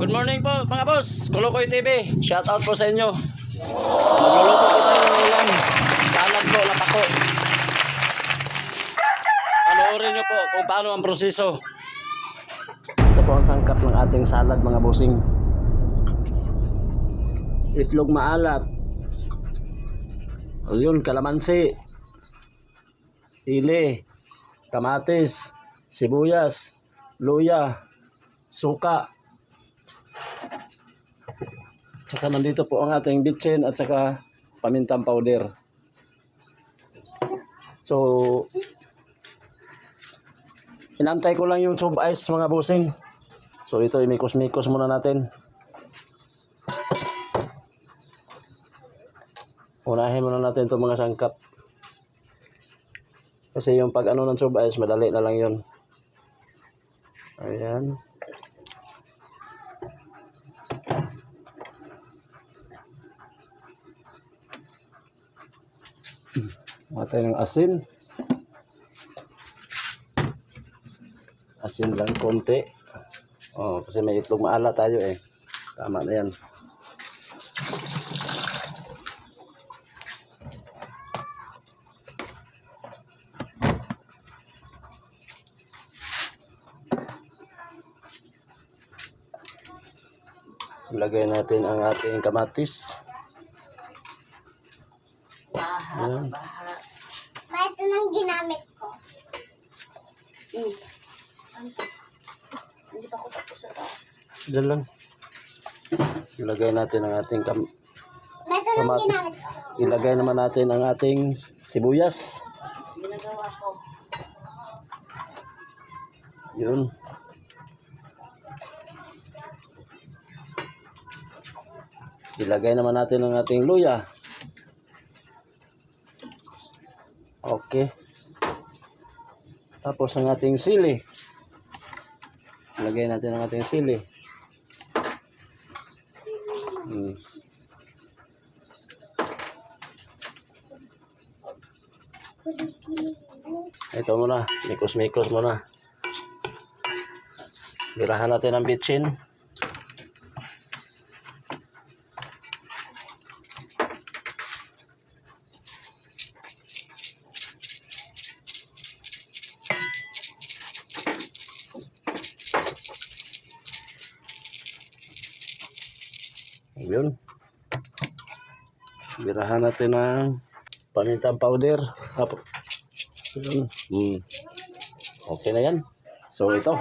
Good morning po mga boss, Kulukoy TV. Shout out po sa inyo. Magluluto po tayo ng ulam. Salad po, lapako. Panoorin nyo po kung paano ang proseso. Ito po ang sangkap ng ating salad mga bossing. Itlog maalat. O yun, kalamansi. Sili. Kamatis. Sibuyas. Luya. Suka. Saka nandito po ang ating bitchin at saka pamintang powder. So, inantay ko lang yung tube ice mga bossing. So, ito imikos-mikos muna natin. Unahin muna natin itong mga sangkap. Kasi yung pag ano ng tube ice, madali na lang yun. Ayan. Matay ng asin. Asin lang konti. Oh, kasi may itlog maalat tayo eh. Tama na yan. Ilagay natin ang ating kamatis. Ayan. Ito lang ginamit ko. Hindi pa ako tapos sa taas. Diyan lang. Ilagay natin ang ating Ito lang kamatis. ginamit ko. Ilagay naman natin ang ating sibuyas. Ginagawa ko. Yun. Ilagay naman natin ang ating luya. Okay. Tapos ang ating sili. Ilagay natin ang ating sili. Ito muna. Mikos-mikos muna. Birahan natin ang bitchin. Yun. Birahan natin ng pamintang powder. Tapos, yun. Okay na yan. So ito.